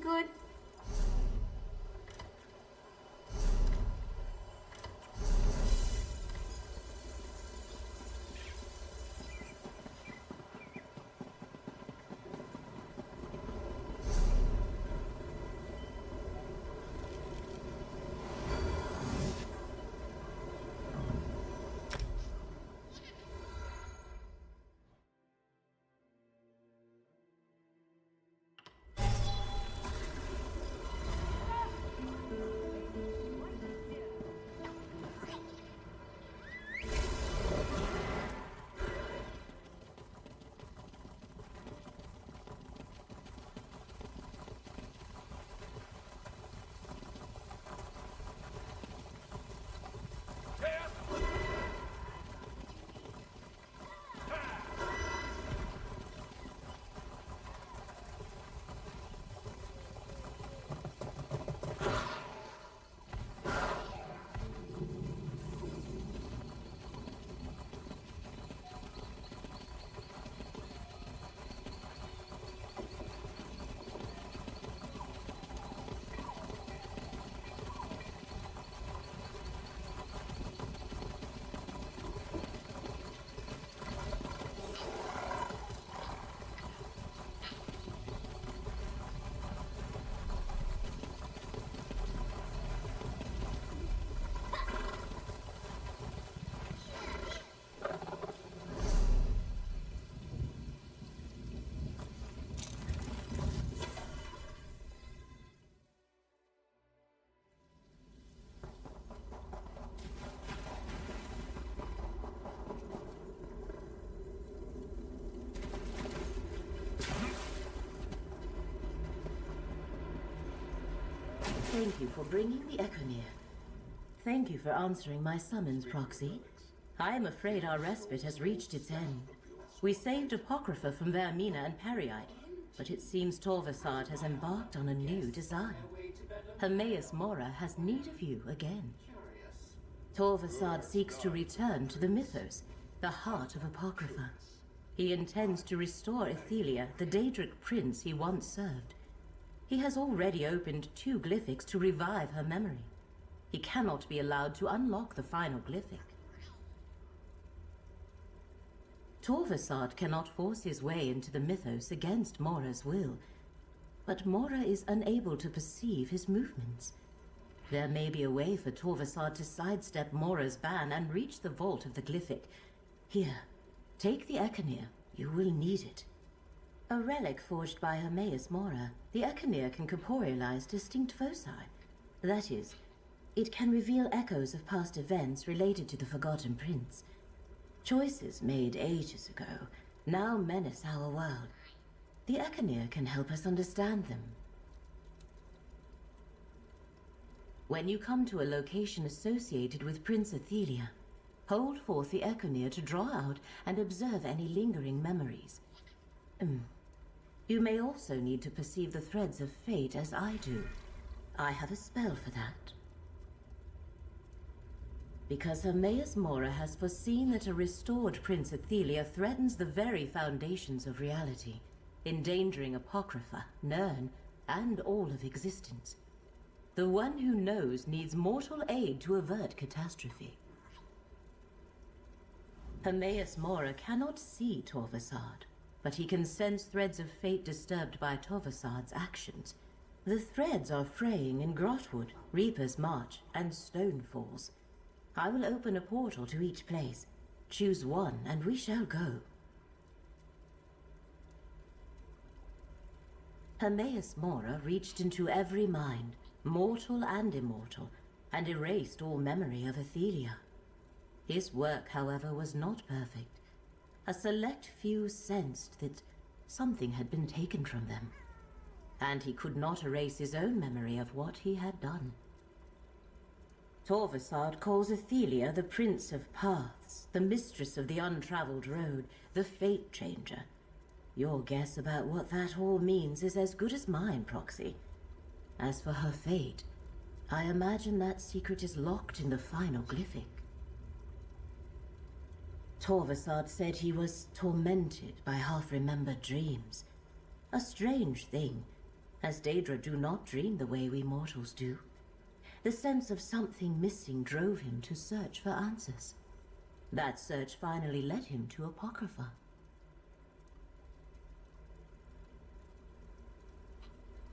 good. Thank you for bringing the Echo near. Thank you for answering my summons, Proxy. I am afraid our respite has reached its end. We saved Apocrypha from Vermina and Periite, but it seems Torvasad has embarked on a new design. Hermaeus Mora has need of you again. Torvasad seeks to return to the mythos, the heart of Apocrypha. He intends to restore Athelia, the Daedric prince he once served. He has already opened 2 glyphics to revive her memory. He cannot be allowed to unlock the final glyphic. Torvasad cannot force his way into the mythos against Mora's will, but Mora is unable to perceive his movements. There may be a way for Torvasad to sidestep Mora's ban and reach the vault of the glyphic. Here, take the Echanir. You will need it. A relic forged by Hermaeus Mora, the Echanir can corporealize distinct foci. That is, it can reveal echoes of past events related to the Forgotten Prince. Choices made ages ago now menace our world. The Echanir can help us understand them. When you come to a location associated with Prince Athelia, hold forth the Echanir to draw out and observe any lingering memories. You may also need to perceive the threads of fate as I do. I have a spell for that. Because Hermaeus Mora has foreseen that a restored Prince Athelia threatens the very foundations of reality, endangering Apocrypha, Nirn, and all of existence. The one who knows needs mortal aid to avert catastrophe. Hermaeus Mora cannot see Torvasad, but he can sense threads of fate disturbed by Torvasad's actions. The threads are fraying in Grotwood, Reaper's March, and Stone Falls. I will open a portal to each place. Choose one, and we shall go. Hermaeus Mora reached into every mind, mortal and immortal, and erased all memory of Athelia. His work, however, was not perfect. A select few sensed that something had been taken from them, and he could not erase his own memory of what he had done. Torvasad calls Athelia the Prince of Paths, the Mistress of the Untraveled Road, the Fate Changer. Your guess about what that all means is as good as mine, Proxy. As for her fate, I imagine that secret is locked in the final glyphic. Torvasad said he was tormented by half-remembered dreams. A strange thing, as Daedra do not dream the way we mortals do. The sense of something missing drove him to search for answers. That search finally led him to Apocrypha.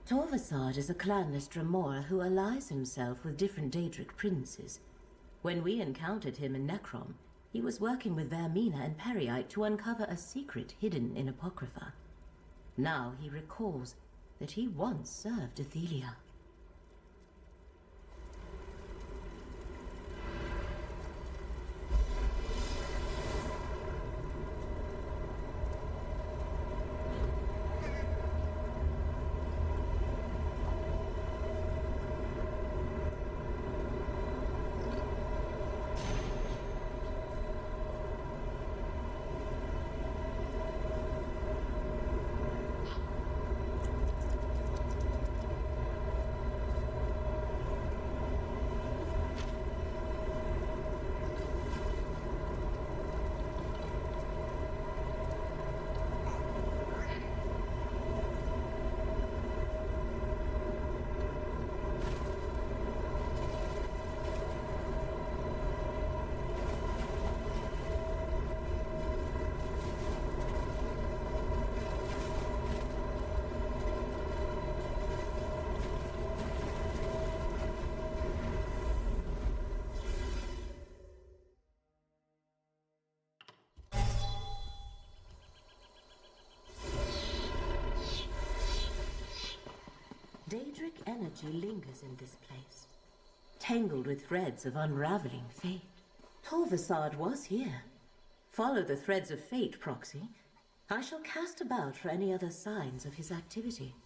Torvasad is a clanless Dremora who allies himself with different Daedric princes. When we encountered him in Necrom, he was working with Vermina and Periite to uncover a secret hidden in Apocrypha. Now he recalls that he once served Athelia. Daedric energy lingers in this place, tangled with threads of unraveling fate. Torvasad was here. Follow the threads of fate, Proxy. I shall cast about for any other signs of his activity.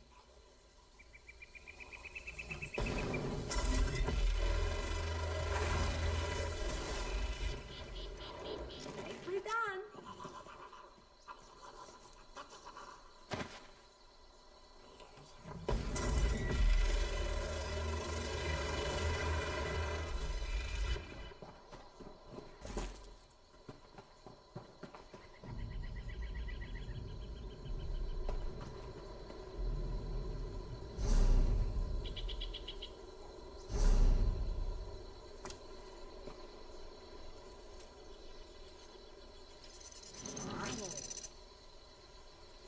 Nicely done.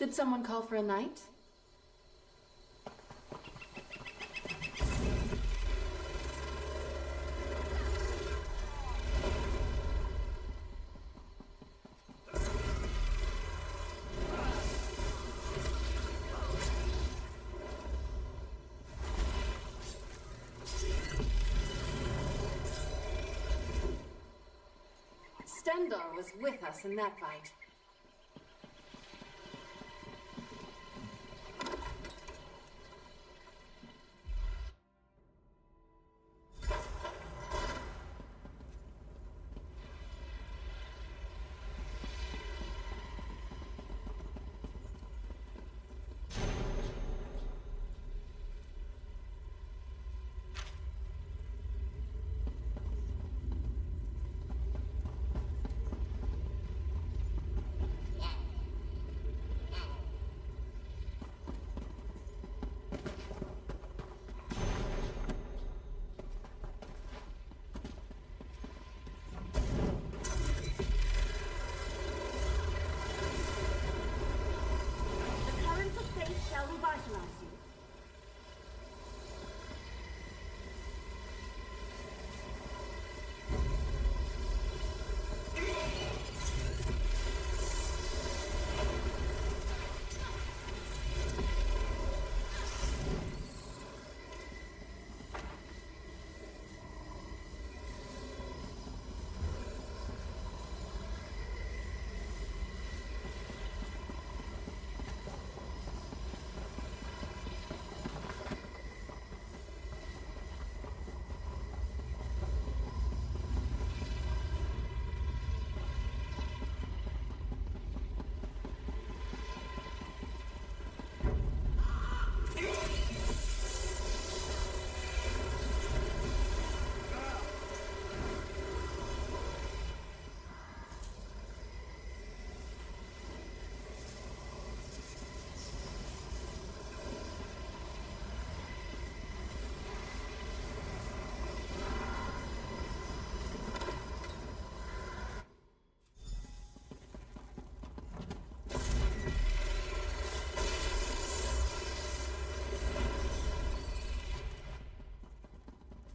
Did someone call for a night? Stendarr was with us in that fight.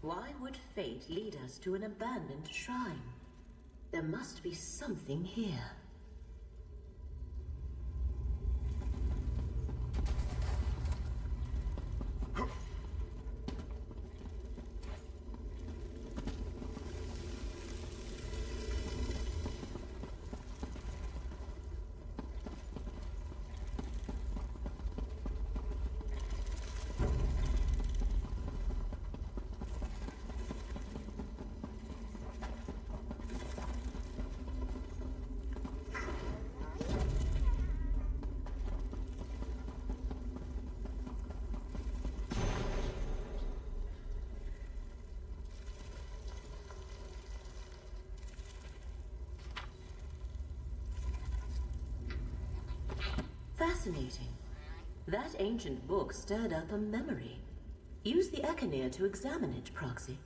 Why would fate lead us to an abandoned shrine? There must be something here. Fascinating. That ancient book stirred up a memory. Use the Echinir to examine it, Proxy.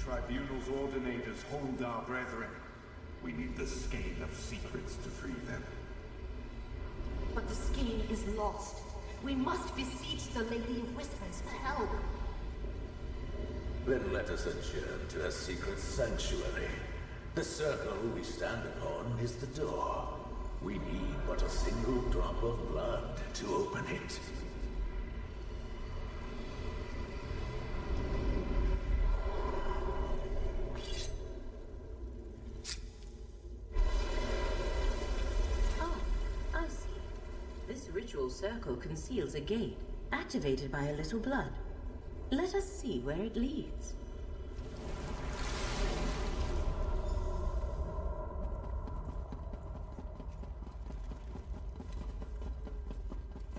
Tribunal's ordinators hold our brethren. We need the skein of secrets to free them. But the skein is lost. We must beseech the Lady of Whispers for help. Then let us adjourn to a secret sanctuary. The circle we stand upon is the door. We need but a single drop of blood to open it. Circle conceals a gate, activated by a little blood. Let us see where it leads.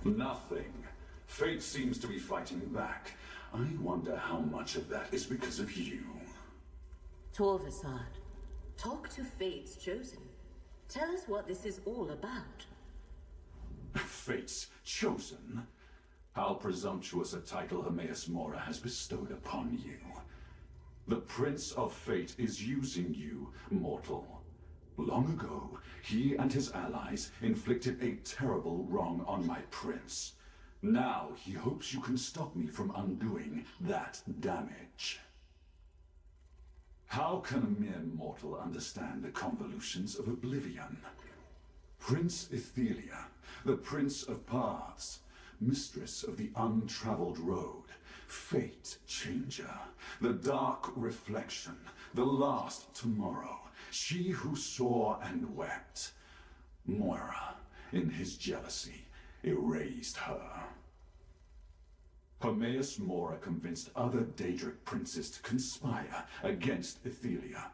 Nothing. Fate seems to be fighting back. I wonder how much of that is because of you. Torvasad, talk to Fate's chosen. Tell us what this is all about. Fate's chosen? How presumptuous a title Hermaeus Mora has bestowed upon you. The Prince of Fate is using you, mortal. Long ago, he and his allies inflicted a terrible wrong on my prince. Now he hopes you can stop me from undoing that damage. How can a mere mortal understand the convolutions of oblivion? Prince Ethelia, the Prince of Paths, Mistress of the Untraveled Road, Fate Changer, the Dark Reflection, the Last Tomorrow, she who saw and wept. Moira, in his jealousy, erased her. Hermaeus Mora convinced other Daedric princes to conspire against Ethelia.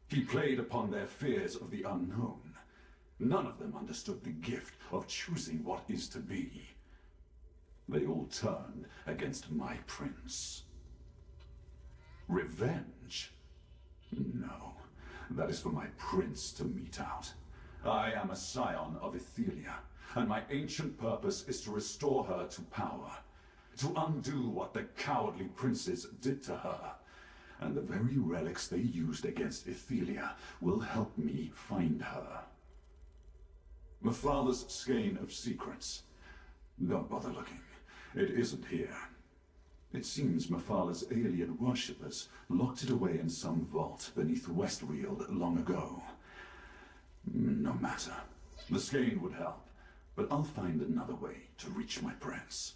He played upon their fears of the unknown. None of them understood the gift of choosing what is to be. They all turned against my prince. Revenge? No, that is for my prince to mete out. I am a scion of Ethelia, and my ancient purpose is to restore her to power, to undo what the cowardly princes did to her. And the very relics they used against Ethelia will help me find her. Mephal's skein of secrets. Don't bother looking. It isn't here. It seems Mephal's alien worshippers locked it away in some vault beneath Westweald long ago. No matter. The skein would help, but I'll find another way to reach my prince.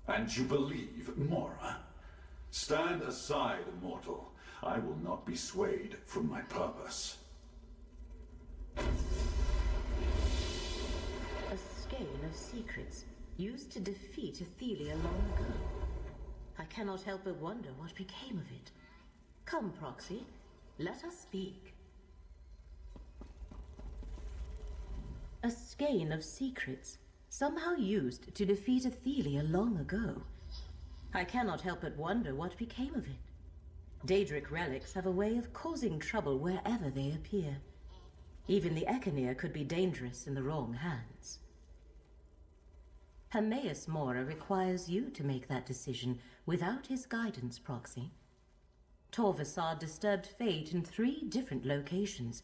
And you believe Mora? Stand aside, mortal. I will not be swayed from my purpose. A skein of secrets, used to defeat Ethelia long ago. I cannot help but wonder what became of it. Come, Proxy, let us speak. A skein of secrets, somehow used to defeat Athelia long ago. I cannot help but wonder what became of it. Daedric relics have a way of causing trouble wherever they appear. Even the Echenir could be dangerous in the wrong hands. Hermaeus Mora requires you to make that decision without his guidance, Proxy. Torvasad disturbed fate in 3 different locations.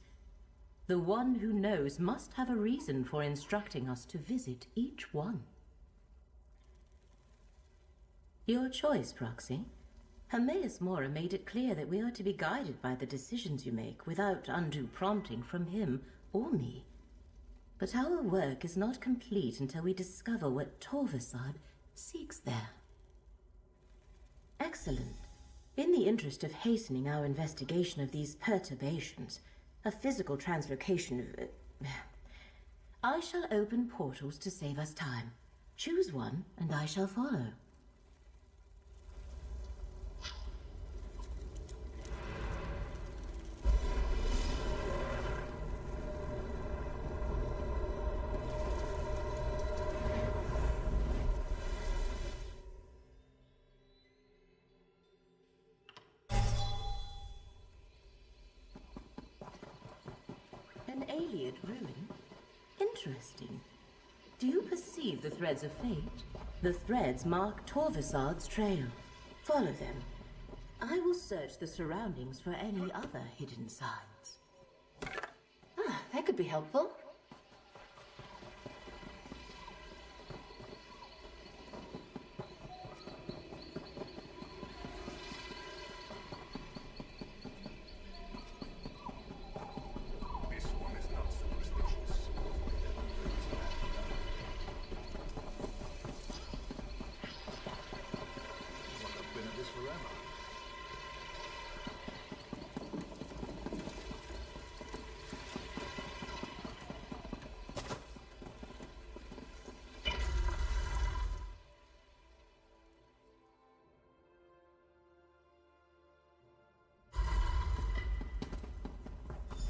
The one who knows must have a reason for instructing us to visit each one. Your choice, Proxy. Hermaeus Mora made it clear that we are to be guided by the decisions you make without undue prompting from him or me. But our work is not complete until we discover what Torvasad seeks there. Excellent. In the interest of hastening our investigation of these perturbations, a physical translocation of... I shall open portals to save us time. Choose one, and I shall follow. An Ayleid ruin? Interesting. Do you perceive the threads of fate? The threads mark Torvasad's trail. Follow them. I will search the surroundings for any other hidden signs. Ah, that could be helpful.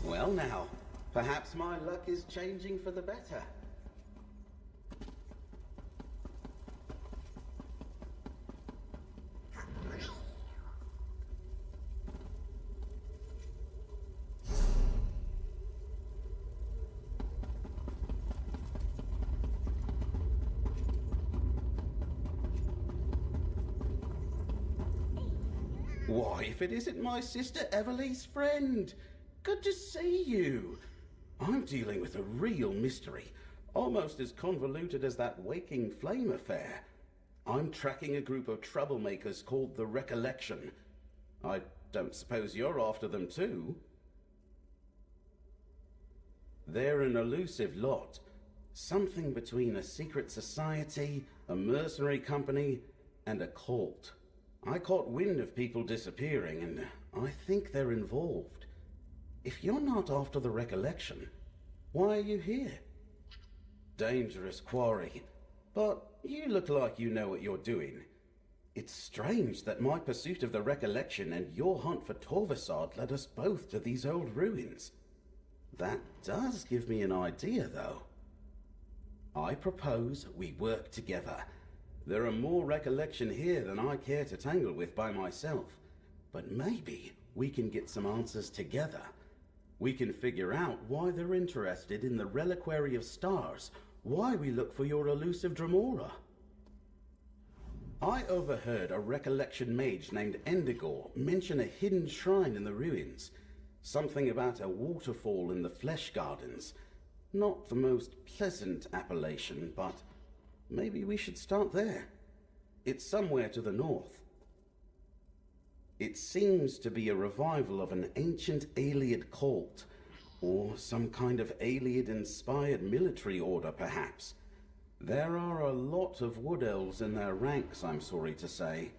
Well now, perhaps my luck is changing for the better. Why, if it isn't my sister Everly's friend! Good to see you! I'm dealing with a real mystery, almost as convoluted as that Waking Flame affair. I'm tracking a group of troublemakers called the Recollection. I don't suppose you're after them too? They're an elusive lot. Something between a secret society, a mercenary company, and a cult. I caught wind of people disappearing, and I think they're involved. If you're not after the Recollection, why are you here? Dangerous quarry, but you look like you know what you're doing. It's strange that my pursuit of the Recollection and your hunt for Torvasad led us both to these old ruins. That does give me an idea, though. I propose we work together. There are more Recollection here than I care to tangle with by myself, but maybe we can get some answers together. We can figure out why they're interested in the Reliquary of Stars, why we look for your elusive Dremora. I overheard a Recollection mage named Endigor mention a hidden shrine in the ruins. Something about a waterfall in the Flesh Gardens. Not the most pleasant appellation, but maybe we should start there. It's somewhere to the north. It seems to be a revival of an ancient Ayleid cult, or some kind of Ayleid-inspired military order, perhaps. There are a lot of wood elves in their ranks, I'm sorry to say.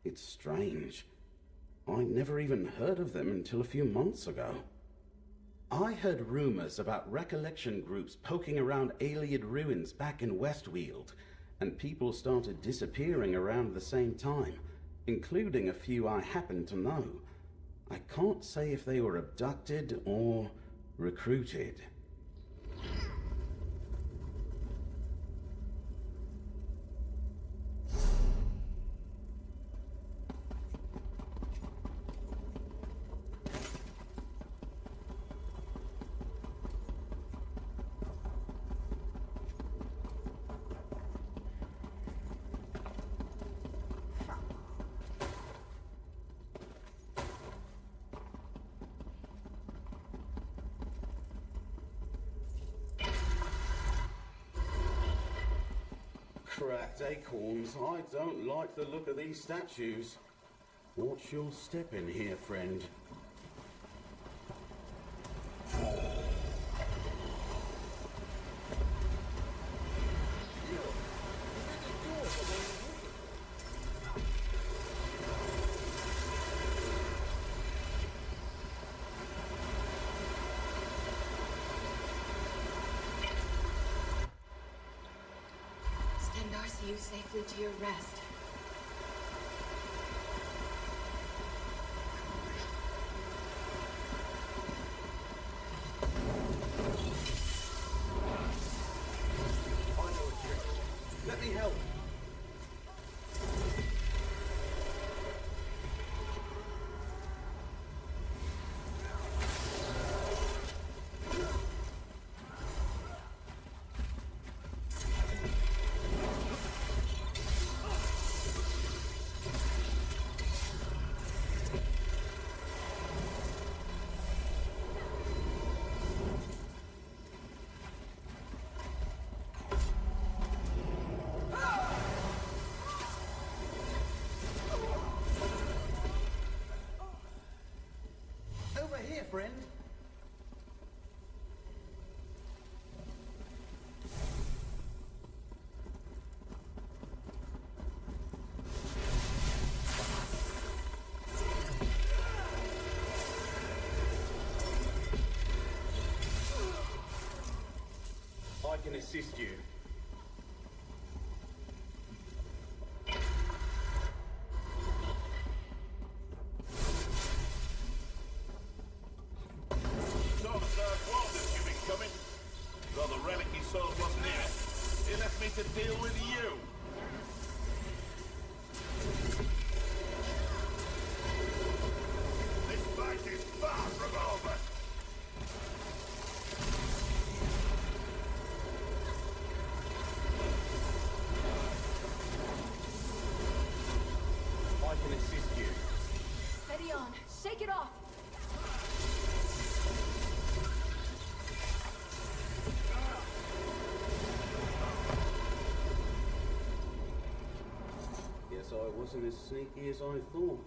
It's strange. I never even heard of them until a few months ago. I heard rumors about Recollection groups poking around Ayleid ruins back in Westweald, and people started disappearing around the same time, including a few I happen to know. I can't say if they were abducted or recruited. Cracked acorns. I don't like the look of these statues. Watch your step in here, friend. See you safely to your rest. I know a trick. Let me help. Over here, friend. I can assist you. Though the relic he sold wasn't here, he left me to deal with you. This fight is far from over. I can assist you. Steady on. Shake it off. Guess I wasn't as sneaky as I thought.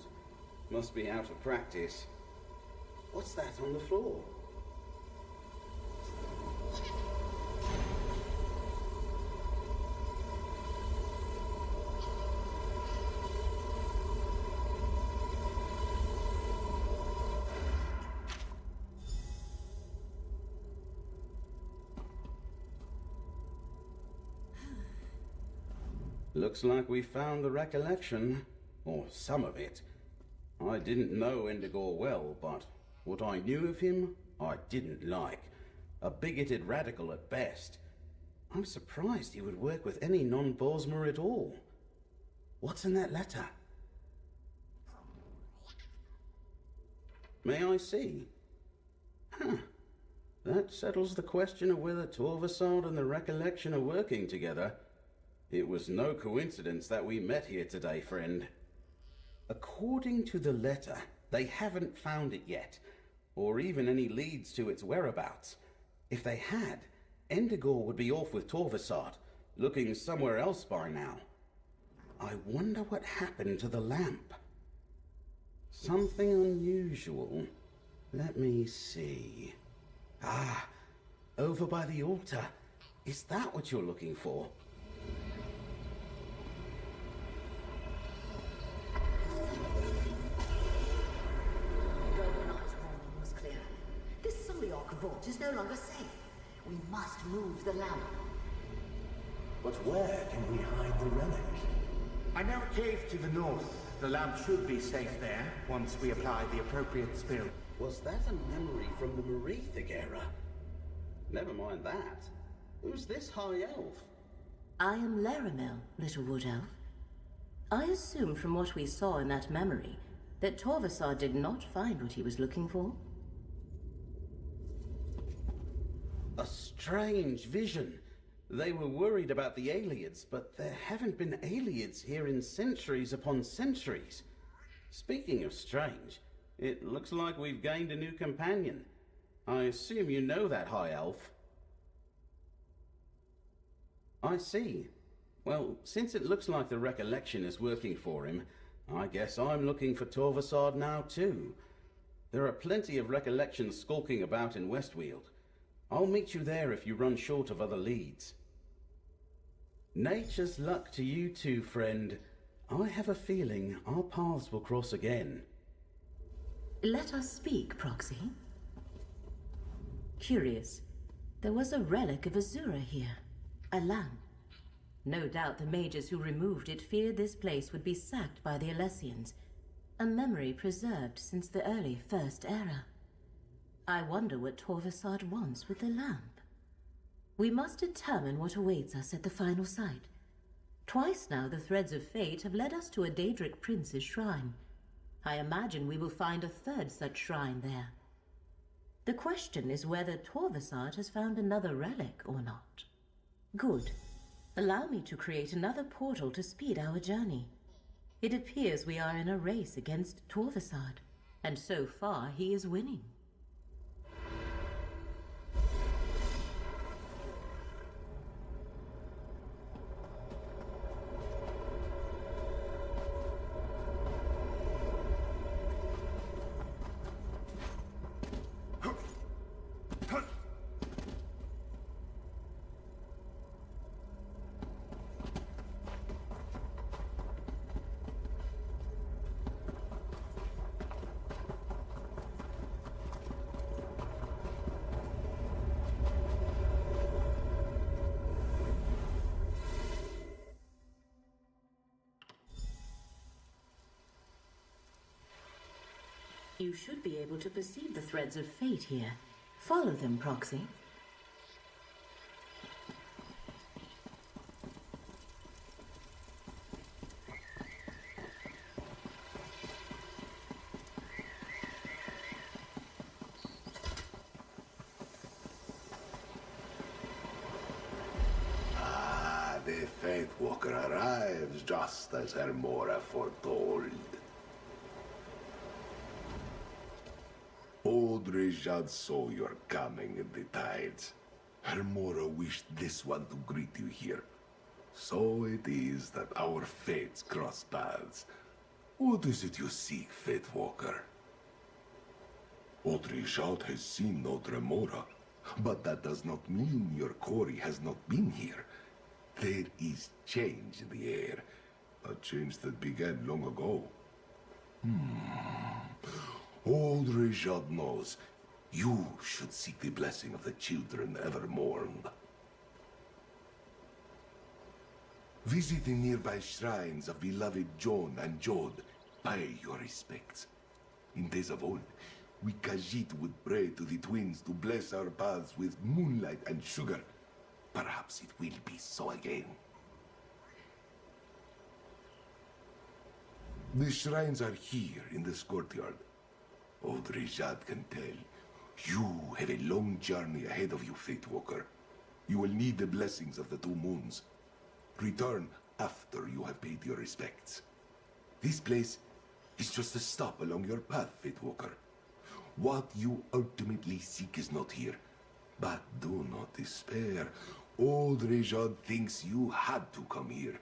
Must be out of practice. What's that on the floor? Looks like we found the recollection, or some of it. I didn't know Endigor well, but what I knew of him, I didn't like. A bigoted radical at best. I'm surprised he would work with any non-Bosmer at all. What's in that letter? May I see? Huh. That settles the question of whether Torvasad and the recollection are working together. It was no coincidence that we met here today, friend. According to the letter, they haven't found it yet, or even any leads to its whereabouts. If they had, Endigor would be off with Torvasad, looking somewhere else by now. I wonder what happened to the lamp. Something unusual. Let me see. Ah, over by the altar. Is that what you're looking for? Vault is no longer safe. We must move the lamp. But where can we hide the relic? I know a cave to the north. The lamp should be safe there, once we apply the appropriate spell. Was that a memory from the Merethic era? Never mind that. Who's this high elf? I am Laramel, little wood elf. I assume from what we saw in that memory that Torvasad did not find what he was looking for. A strange vision. They were worried about the Aliads, but there haven't been Aliads here in centuries upon centuries. Speaking of strange, it looks like we've gained a new companion. I assume you know that, High Elf. I see. Well, since it looks like the recollection is working for him, I guess I'm looking for Torvasard now too. There are plenty of recollections skulking about in Westweald. I'll meet you there if you run short of other leads. Nature's luck to you too, friend. I have a feeling our paths will cross again. Let us speak, Proxy. Curious. There was a relic of Azura here. A lamp. No doubt the mages who removed it feared this place would be sacked by the Alessians. A memory preserved since the early First Era. I wonder what Torvasard wants with the lamp. We must determine what awaits us at the final site. Twice now the threads of fate have led us to a Daedric prince's shrine. I imagine we will find a third such shrine there. The question is whether Torvasard has found another relic or not. Good. Allow me to create another portal to speed our journey. It appears we are in a race against Torvasard, and so far he is winning. You should be able to perceive the threads of fate here. Follow them, Proxy. The Faith Walker arrives just as Hermora foretold. Old Rejad saw your coming in the tides. Hermora wished this one to greet you here. So it is that our fates cross paths. What is it you seek, Faith Walker? Old Rejad has seen Old Remora, but that does not mean your quarry has not been here. There is change in the air, a change that began long ago. Old Rejad knows you should seek the blessing of the children ever mourned. Visit the nearby shrines of beloved John and Jod. Pay your respects. In days of old, we Khajiit would pray to the twins to bless our paths with moonlight and sugar. Perhaps it will be so again. The shrines are here in this courtyard. Old Rejad can tell. You have a long journey ahead of you, Fate Walker. You will need the blessings of the two moons. Return after you have paid your respects. This place is just a stop along your path, Fate Walker. What you ultimately seek is not here. But do not despair. Old Rejad thinks you had to come here,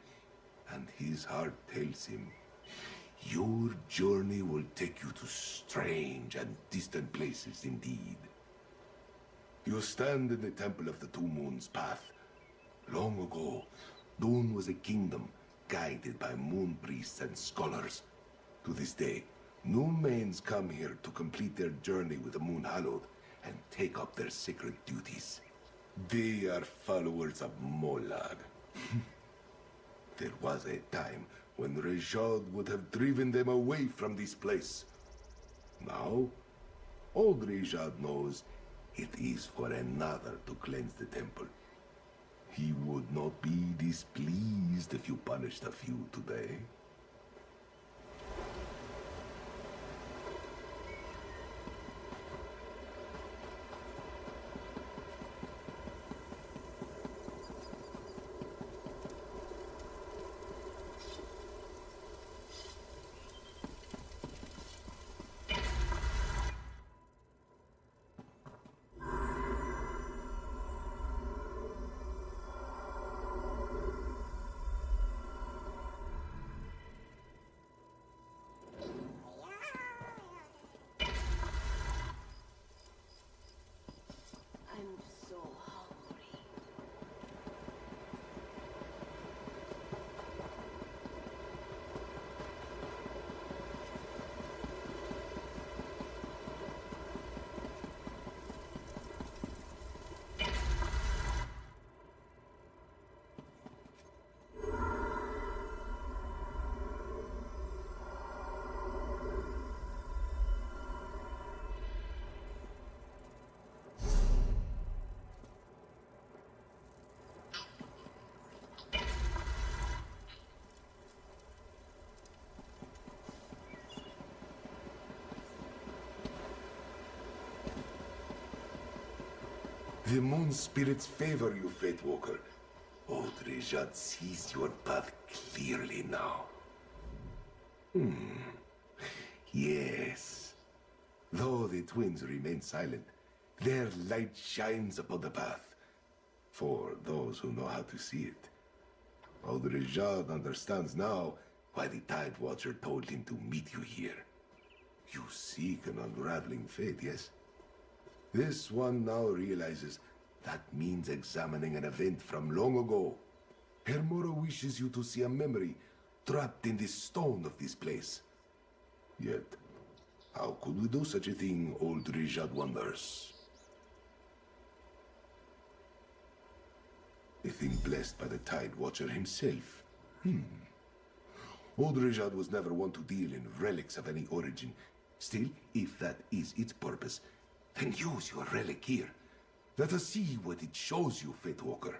and his heart tells him your journey will take you to strange and distant places indeed. You stand in the Temple of the Two Moons path. Long ago, Dune was a kingdom guided by moon priests and scholars. To this day, new mains come here to complete their journey with the Moon Hallowed and take up their sacred duties. They are followers of Molag. There was a time when Rejad would have driven them away from this place. Now, old Rejad knows it is for another to cleanse the temple. He would not be displeased if you punished a few today. The moon spirits favor you, Fate Walker. Old Rejad sees your path clearly now. Yes. Though the twins remain silent, their light shines upon the path. For those who know how to see it. Old Rejad understands now why the Tide Watcher told him to meet you here. You seek an unraveling fate, yes? This one now realizes that means examining an event from long ago. Hermora wishes you to see a memory trapped in the stone of this place. Yet, how could we do such a thing, old Rejad wonders? A thing blessed by the Tide Watcher himself. Old Rejad was never one to deal in relics of any origin. Still, if that is its purpose, then use your relic here. Let us see what it shows you, Fate Walker.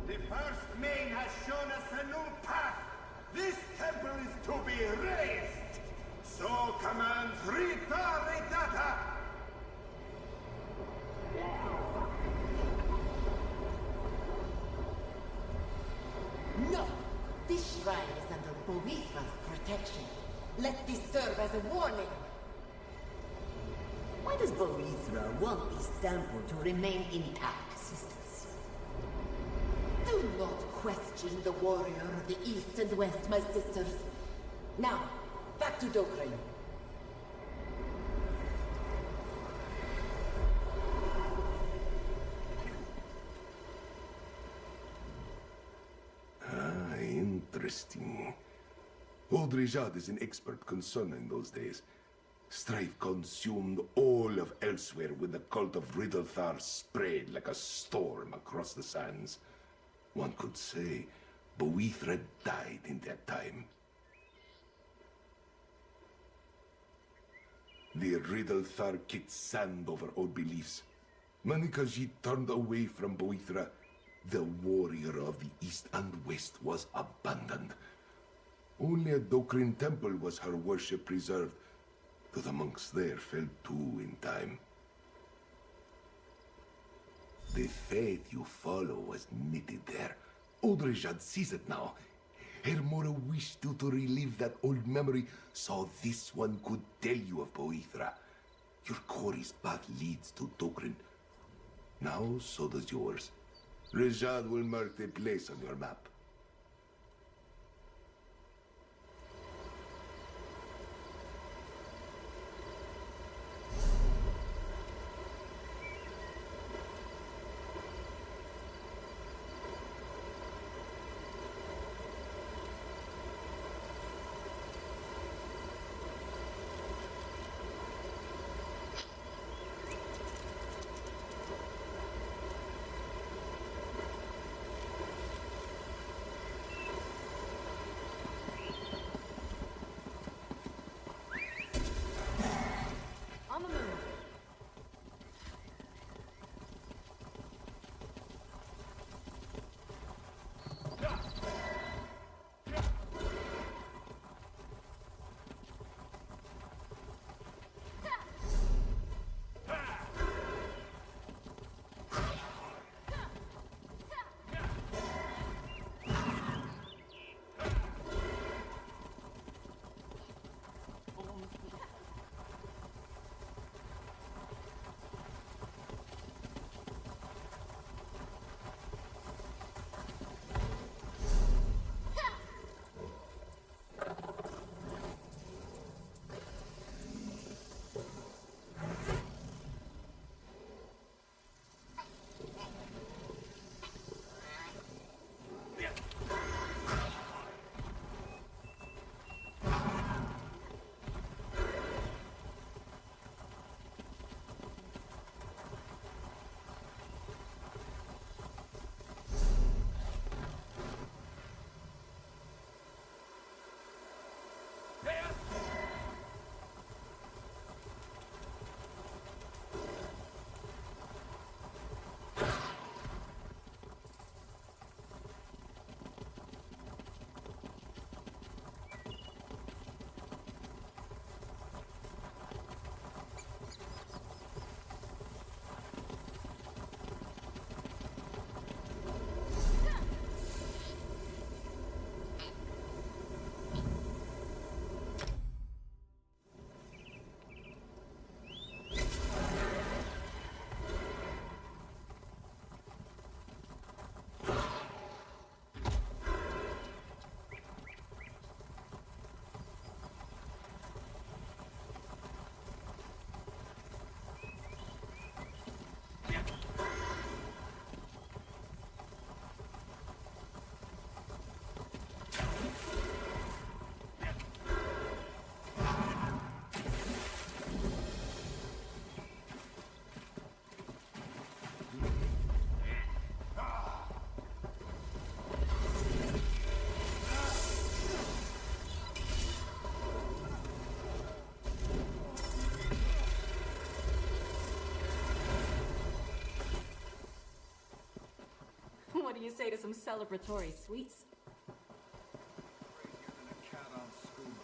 The first main has shown us a new path. This temple is to be raised. So commands Rita Redata. No! This shrine is under Boethra's protection. Let this serve as a warning. Why does Boethra want this temple to remain intact, sisters? Do not question the warrior of the East and West, my sisters. Now, back to Dokren. Interesting. Old Rejad is an expert concerning those days. Strife consumed all of Elsewhere when the cult of Riddlethar spread like a storm across the sands. One could say Boethra died in that time. The Riddlethar kicked sand over old beliefs. Manikajit turned away from Boethra. The warrior of the East and West was abandoned. Only at Dokrin Temple was her worship preserved, though the monks there fell too in time. The faith you follow was knitted there. Old Rejad sees it now. Hermora wished you to relive that old memory, so this one could tell you of Boethra. Your quarry's path leads to Dokrin. Now, so does yours. Rejad will mark the place on your map. say to some celebratory sweets? Crazier than a cat on schooner.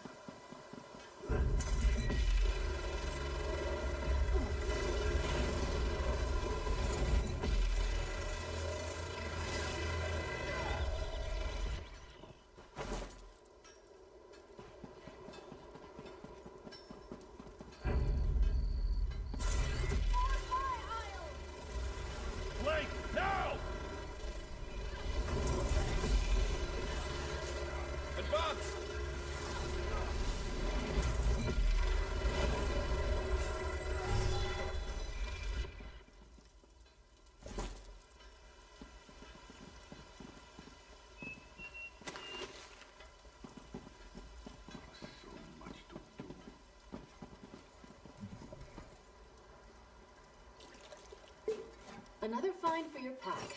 Another find for your pack.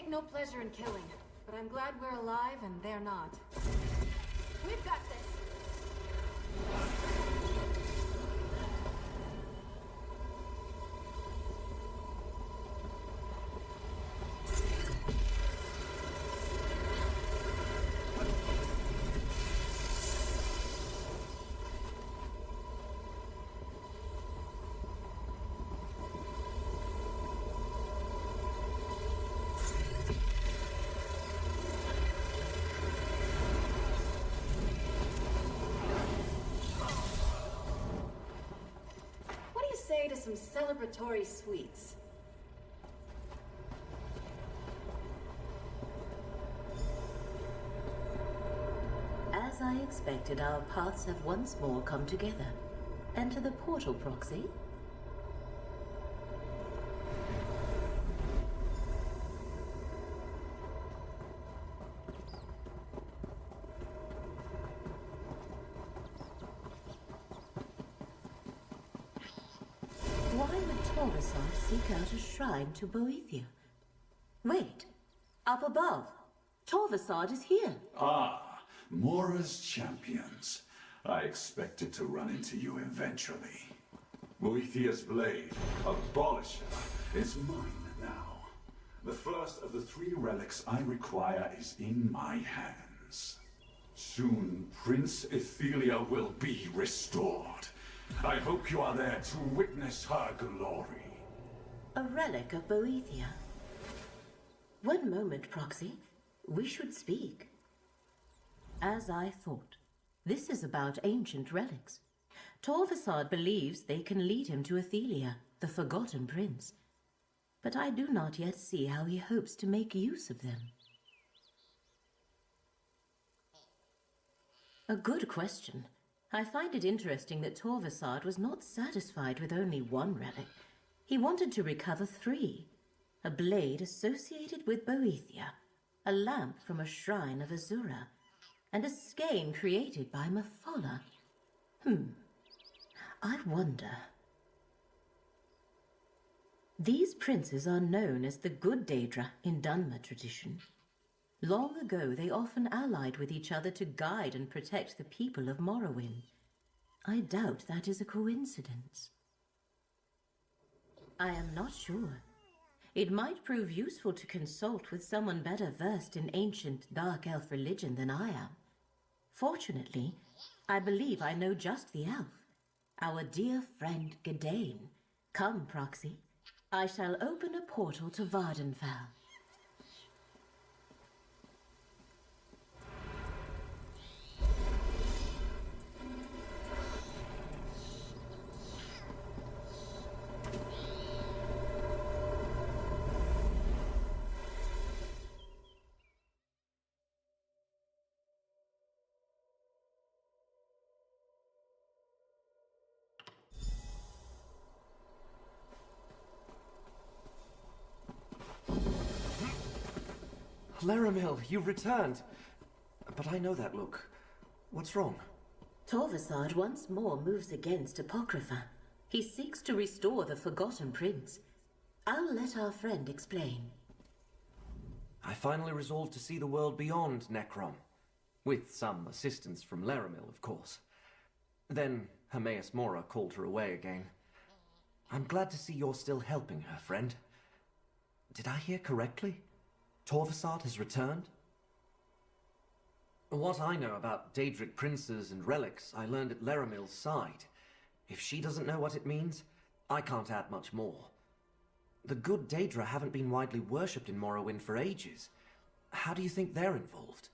No pleasure in killing, but I'm glad we're alive and they're not. We've got this! Say to some celebratory sweets. As I expected, our paths have once more come together. Enter the portal, Proxy. Why would Torvasar seek out a shrine to Boethia? Wait, up above. Torvasar is here. Ah, Mora's champions. I expected to run into you eventually. Boethia's blade, abolisher, is mine now. The first of the 3 relics I require is in my hands. Soon, Prince Ethelia will be restored. I hope you are there to witness her glory. A relic of Boethia. One moment, Proxy. We should speak. As I thought, this is about ancient relics. Torvasard believes they can lead him to Ethelia, the Forgotten Prince. But I do not yet see how he hopes to make use of them. A good question. I find it interesting that Torvasard was not satisfied with only 1 relic. He wanted to recover 3. A blade associated with Boethia, a lamp from a shrine of Azura, and a skein created by Mephala. I wonder. These princes are known as the Good Daedra in Dunmer tradition. Long ago, they often allied with each other to guide and protect the people of Morrowind. I doubt that is a coincidence. I am not sure. It might prove useful to consult with someone better versed in ancient dark elf religion than I am. Fortunately, I believe I know just the elf. Our dear friend Gadain. Come, Proxy. I shall open a portal to Vardenfell. Laramil, you've returned. But I know that look. What's wrong? Torvasard once more moves against Apocrypha. He seeks to restore the Forgotten Prince. I'll let our friend explain. I finally resolved to see the world beyond Necrom. With some assistance from Laramil, of course. Then Hermaeus Mora called her away again. I'm glad to see you're still helping her, friend. Did I hear correctly? Torvasard has returned? What I know about Daedric princes and relics, I learned at Laramil's side. If she doesn't know what it means, I can't add much more. The good Daedra haven't been widely worshipped in Morrowind for ages. How do you think they're involved?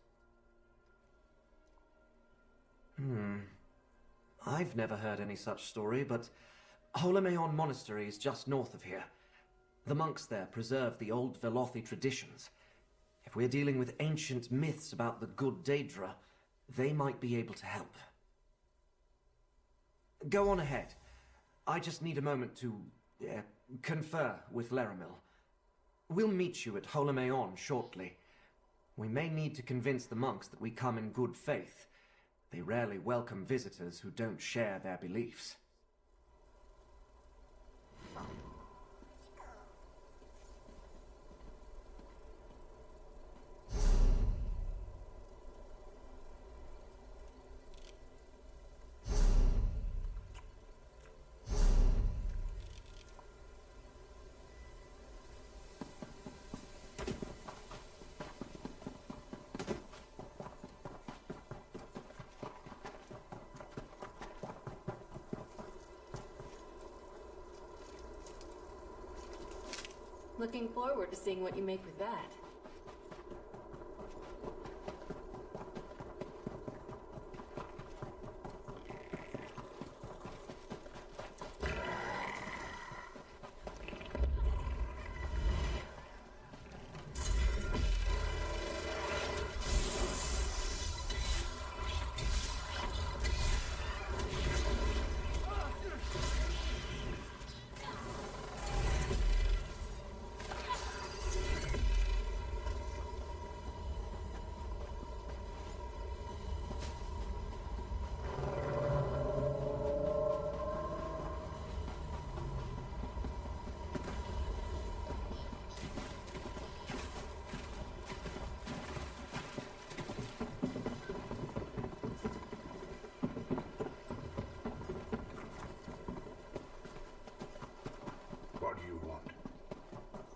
I've never heard any such story, but Holomeon Monastery is just north of here. The monks there preserve the old Velothi traditions. If we're dealing with ancient myths about the good Daedra, they might be able to help. Go on ahead. I just need a moment to confer with Laramil. We'll meet you at Holomeon shortly. We may need to convince the monks that we come in good faith. They rarely welcome visitors who don't share their beliefs. Looking forward to seeing what you make with that.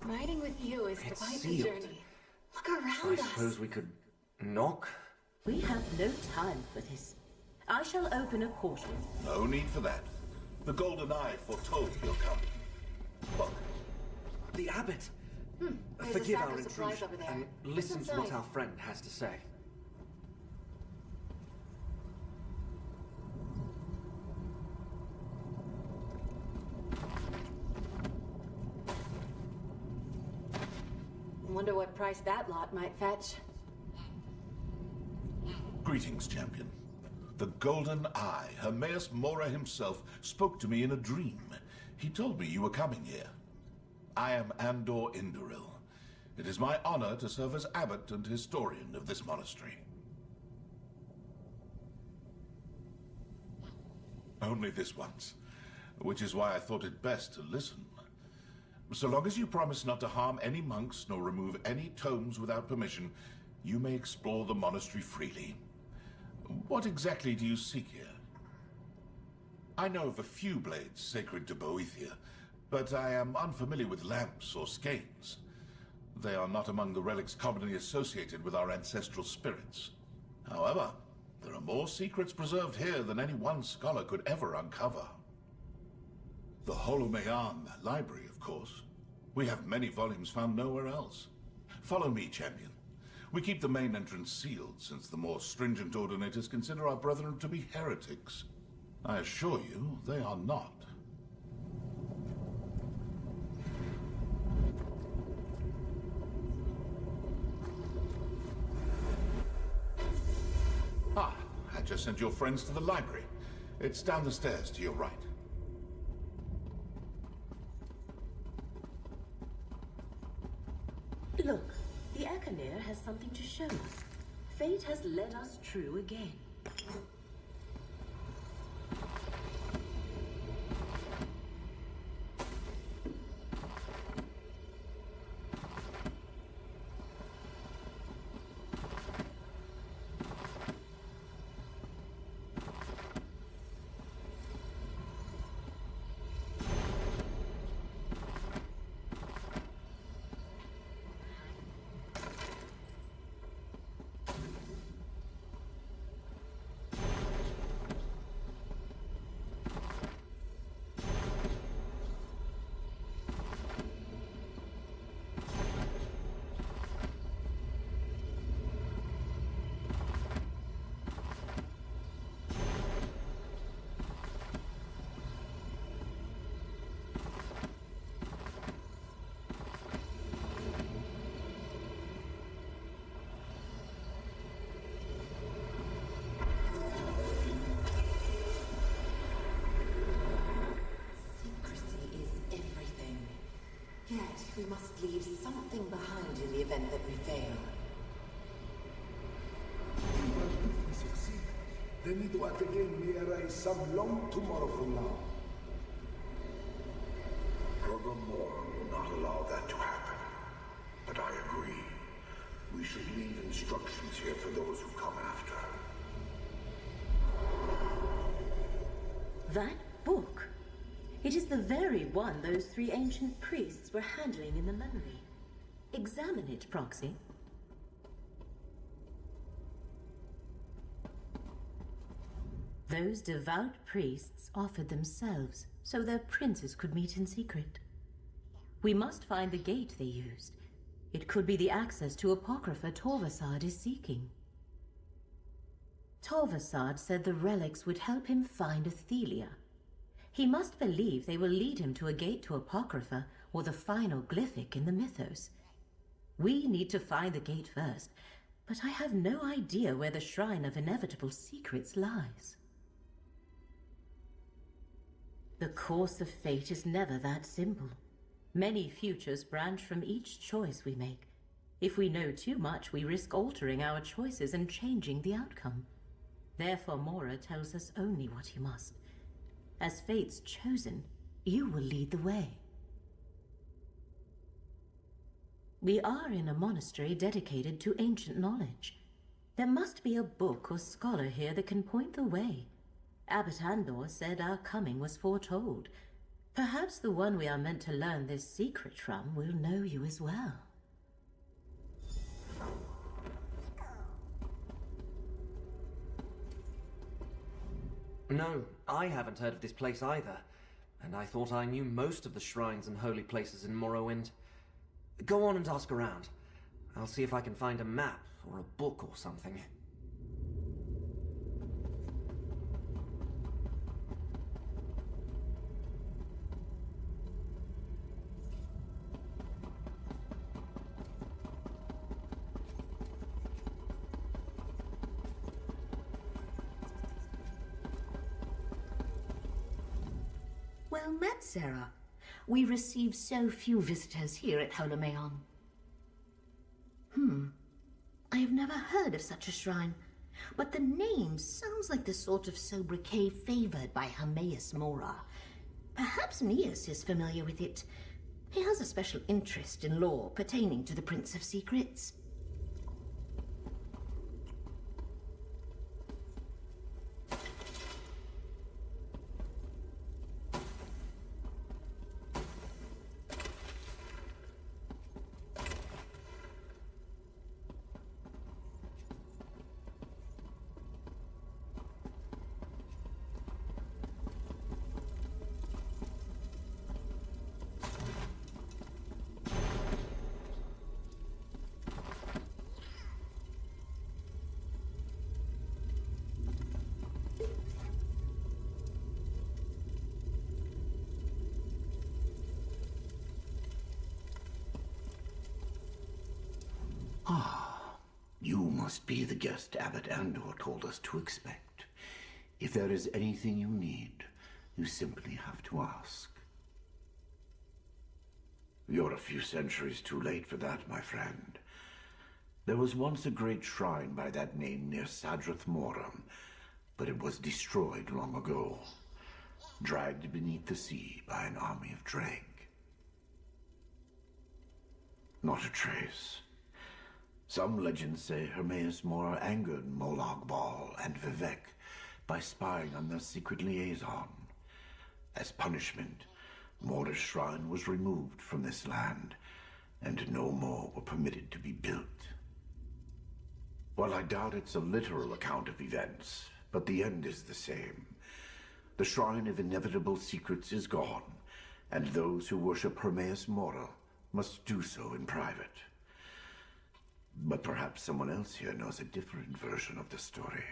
Riding with you is It's quite a sealed. journey. Look around I us. suppose we could knock? We have no time for this. I shall open a portal. No need for that. The Golden Eye foretold your coming. Look, The Abbot! There's a Forgive sack our of supplies intrusion over there. and What's listen to what inside? our friend has to say. Wonder what price that lot might fetch. greetings, champion. The Golden Eye, Hermaeus Mora himself, spoke to me in a dream. He told me you were coming here. I am Andor Indoril. It is my honor to serve as abbot and historian of this monastery. Only this once, which is why I thought it best to listen. So long as you promise not to harm any monks nor remove any tomes without permission, you may explore the monastery freely. What exactly do you seek here? I know of a few blades sacred to Boethia, but I am unfamiliar with lamps or skeins. They are not among the relics commonly associated with our ancestral spirits. However, there are more secrets preserved here than any one scholar could ever uncover. The Holomean library, of course. We have many volumes found nowhere else. Follow me, champion. We keep the main entrance sealed, since the more stringent ordinators consider our brethren to be heretics. I assure you, they are not. Ah, I just sent your friends to the library. It's down the stairs to your right. Look, the Ekaner has something to show us. Fate has led us true again. Yet, we must leave something behind in the event that we fail. Even if we succeed, the Nidwat again may arise some long tomorrow from now. Brother Mora will not allow that to happen. But I agree. We should leave instructions here for those who come after. That book! It is the very one those 3 ancient priests were handling in the nunnery. Examine it, Proxy. Those devout priests offered themselves so their princes could meet in secret. We must find the gate they used. It could be the access to Apocrypha Torvasad is seeking. Torvasad said the relics would help him find Athelia. He must believe they will lead him to a gate to Apocrypha or the final glyphic in the mythos. We need to find the gate first, but I have no idea where the Shrine of Inevitable Secrets lies. The course of fate is never that simple. Many futures branch from each choice we make. If we know too much, we risk altering our choices and changing the outcome. Therefore, Mora tells us only what he must. As fate's chosen, you will lead the way. We are in a monastery dedicated to ancient knowledge. There must be a book or scholar here that can point the way. Abbot Andor said our coming was foretold. Perhaps the one we are meant to learn this secret from will know you as well. No, I haven't heard of this place either. And I thought I knew most of the shrines and holy places in Morrowind. Go on and ask around. I'll see if I can find a map or a book or something. Well met, Sarah. We receive so few visitors here at Holomeon. I have never heard of such a shrine, but the name sounds like the sort of sobriquet favored by Hangin Mora. Perhaps Neas is familiar with it. He has a special interest in lore pertaining to the Prince of Secrets. You must be the guest Abbot Andor told us to expect. If there is anything you need, you simply have to ask. You're a few centuries too late for that, my friend. There was once a great shrine by that name near Sadrith Moram, but it was destroyed long ago, dragged beneath the sea by an army of Dreg. Not a trace. Some legends say Hermaeus Mora angered Molag Bal and Vivek by spying on their secret liaison. As punishment, Mora's shrine was removed from this land, and no more were permitted to be built. While I doubt it's a literal account of events, but the end is the same. The Shrine of Inevitable Secrets is gone, and those who worship Hermaeus Mora must do so in private. But perhaps someone else here knows a different version of the story.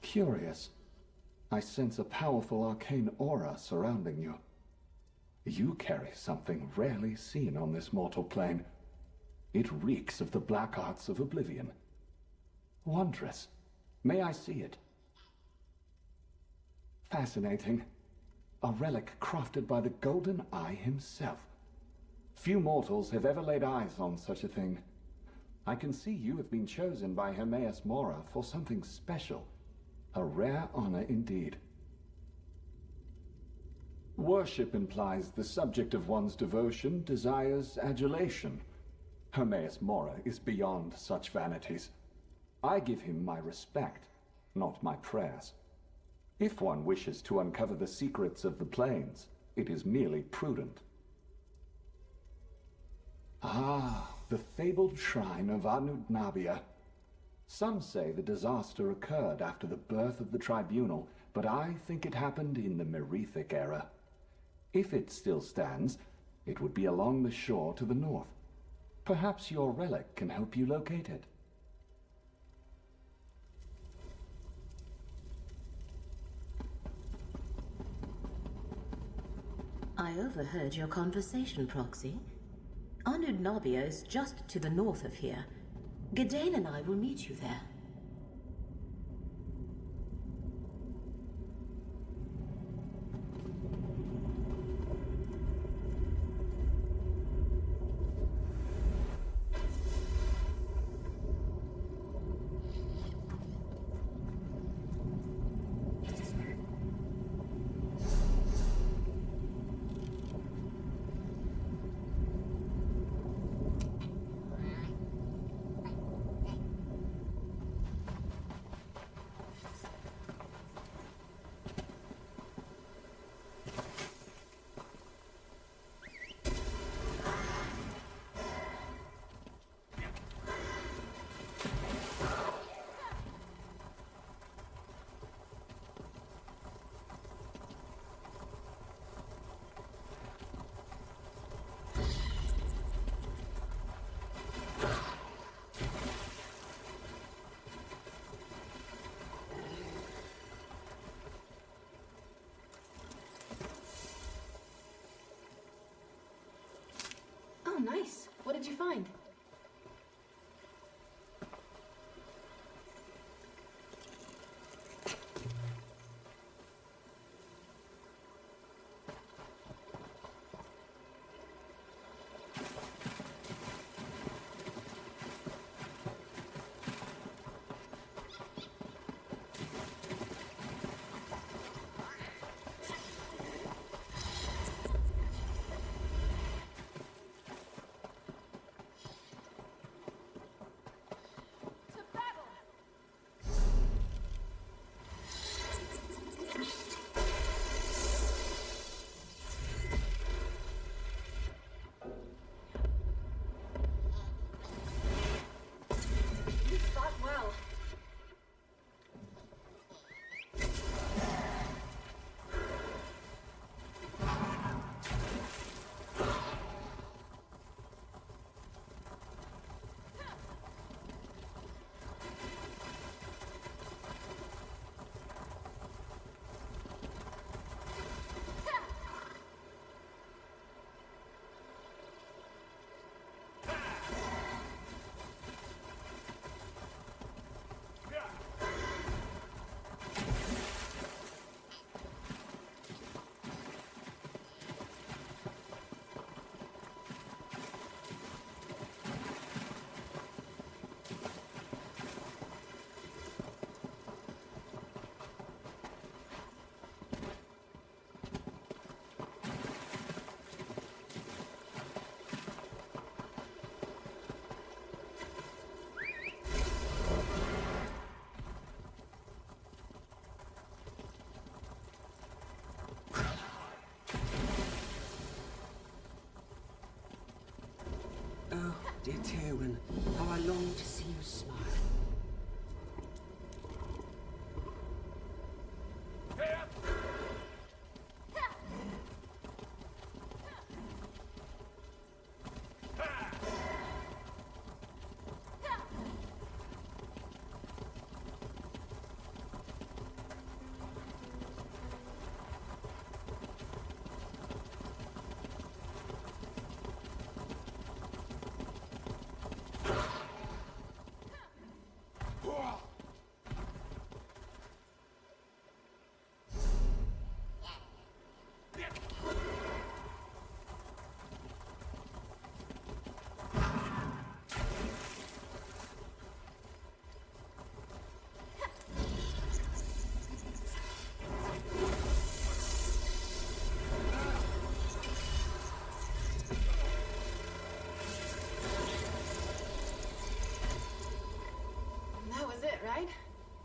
Curious. I sense a powerful arcane aura surrounding you. You carry something rarely seen on this mortal plane. It reeks of the black arts of oblivion. Wondrous. May I see it? Fascinating. A relic crafted by the Golden Eye himself. Few mortals have ever laid eyes on such a thing. I can see you have been chosen by Hermaeus Mora for something special. A rare honor indeed. Worship implies the subject of one's devotion desires adulation. Hermaeus Mora is beyond such vanities. I give him my respect, not my prayers. If one wishes to uncover the secrets of the plains, it is merely prudent. Ah, the fabled shrine of Anud Nabia. Some say the disaster occurred after the birth of the tribunal, but I think it happened in the Merethic era. If it still stands, it would be along the shore to the north. Perhaps your relic can help you locate it. I overheard your conversation, Proxy. Anud Nabia is just to the north of here. Gadain and I will meet you there. Oh, nice. What did you find?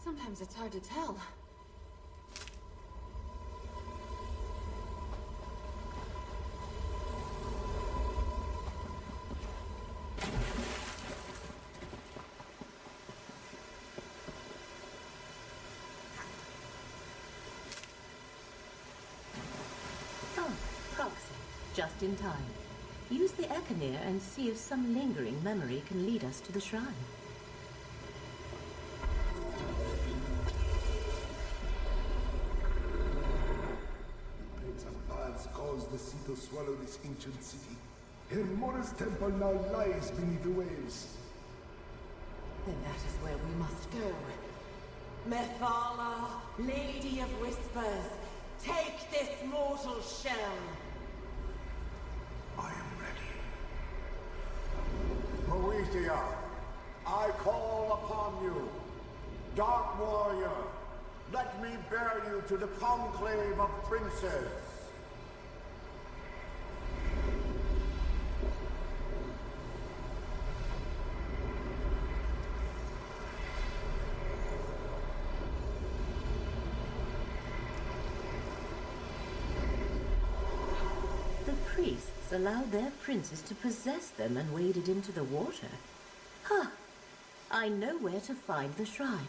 Sometimes it's hard to tell. Oh, Proxy. Just in time. Use the Echinir and see if some lingering memory can lead us to the shrine. Plagues of paths caused the sea to swallow this ancient city. Mora's temple now lies beneath the waves. Then that is where we must go. Methala, Lady of Whispers, take this mortal shell. I am ready. Boethia, I call upon you. Dark warrior, let me bear you to the conclave of princes. The priests allowed their princes to possess them and waded into the water. Huh. I know where to find the shrine.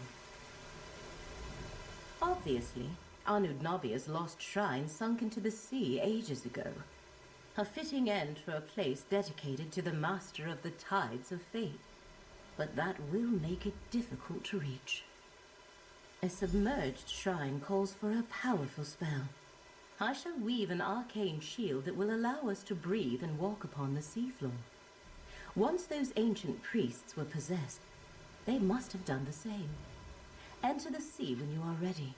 Obviously, Anud Nabia's lost shrine sunk into the sea ages ago. A fitting end for a place dedicated to the master of the tides of fate. But that will make it difficult to reach. A submerged shrine calls for a powerful spell. I shall weave an arcane shield that will allow us to breathe and walk upon the seafloor. Once those ancient priests were possessed, they must have done the same. Enter the sea when you are ready.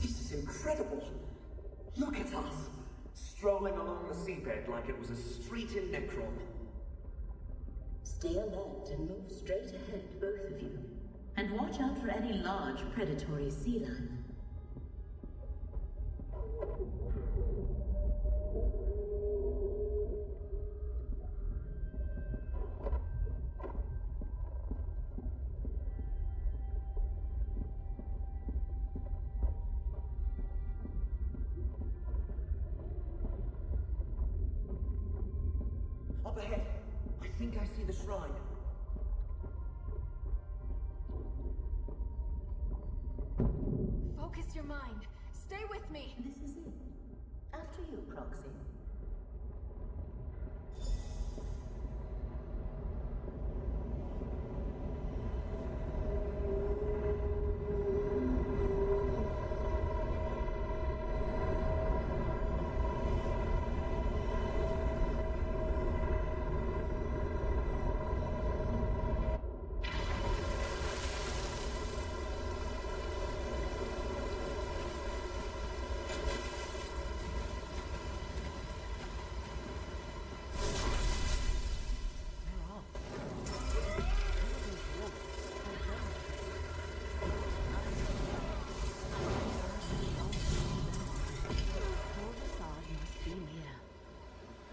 This is incredible. Look at us, strolling along the seabed like it was a street in Necrom. Stay alert and move straight ahead, both of you. And watch out for any large predatory sea life. Up ahead, I think I see the shrine. Focus your mind. Stay with me. This is it. After you, Proxy.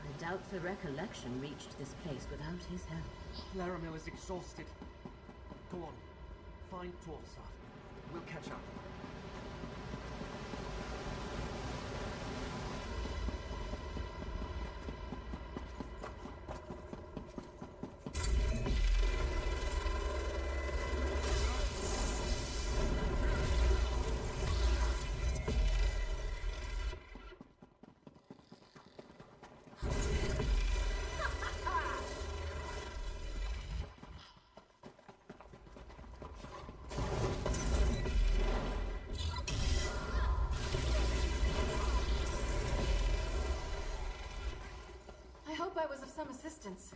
I doubt the recollection reached this place without his help. Laramil is exhausted. Go on, find Torsad. We'll catch up. some assistance.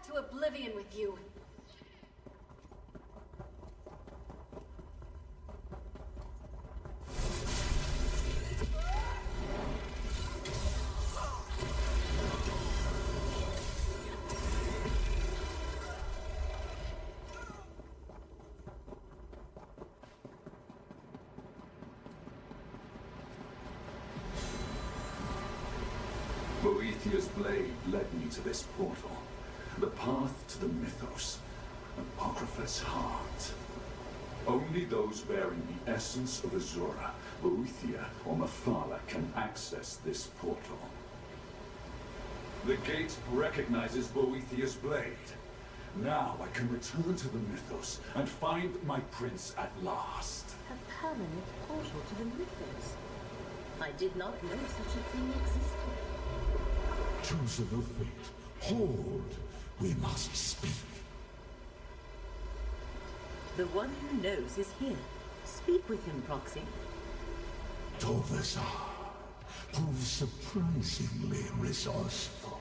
To oblivion with you. Boethiah's blade led me to this portal. The path to the mythos, Apocrypha's heart. Only those bearing the essence of Azura, Boethiah, or Mephala can access this portal. The gate recognizes Boethiah's blade. Now I can return to the mythos and find my prince at last. A permanent portal to the mythos. I did not know such a thing existed. Chosen of fate, hold! We must speak. The one who knows is here. Speak with him, Proxy. Torvasard proves surprisingly resourceful.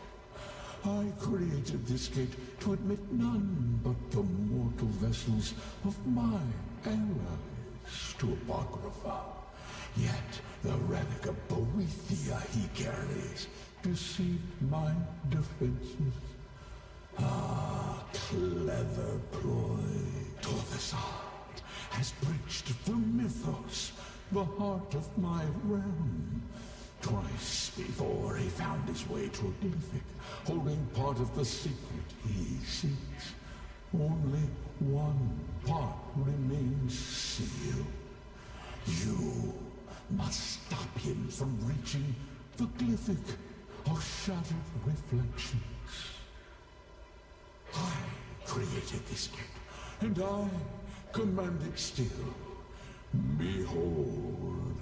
I created this gate to admit none but the mortal vessels of my allies to Apocrypha. Yet the relic of Boethiah he carries deceived my defenses. Ah, clever ploy. Torvasard has breached the mythos, the heart of my realm. Twice before he found his way to a glyphic, holding part of the secret he seeks. Only one part remains sealed. You must stop him from reaching the glyphic of shattered reflections. I created this gate, and I command it still. Behold,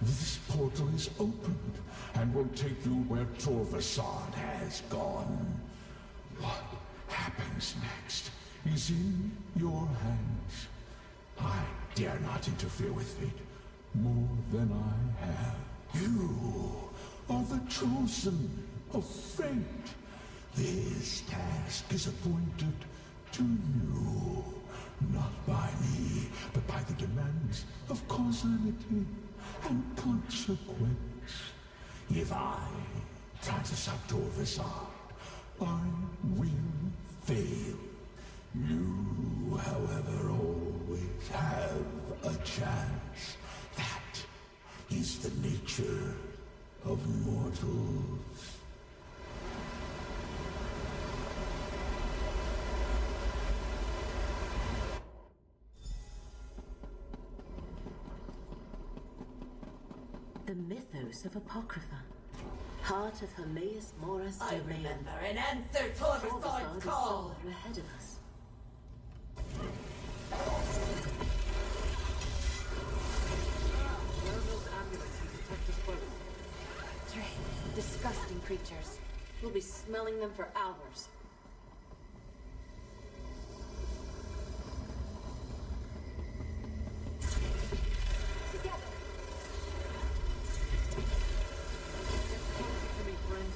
this portal is opened, and will take you where Torvasard has gone. What happens next is in your hands. I dare not interfere with fate more than I have. You are the chosen of fate. This task is appointed to you, not by me, but by the demands of causality and consequence. If I try to stop Torvasard, I will fail. You, however, always have a chance. That is the nature of mortals. The mythos of Apocrypha. Heart of Hermaeus Mora's I domain. remember and answer Torvasard's call. Far ahead of us. Werewolf amulets can protect us both. That's right. Disgusting creatures. We'll be smelling them for hours. Together. Get closer to me, friend.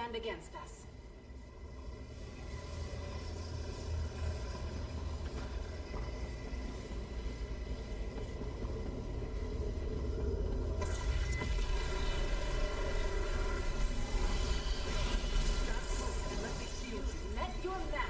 stand against us. Met your match.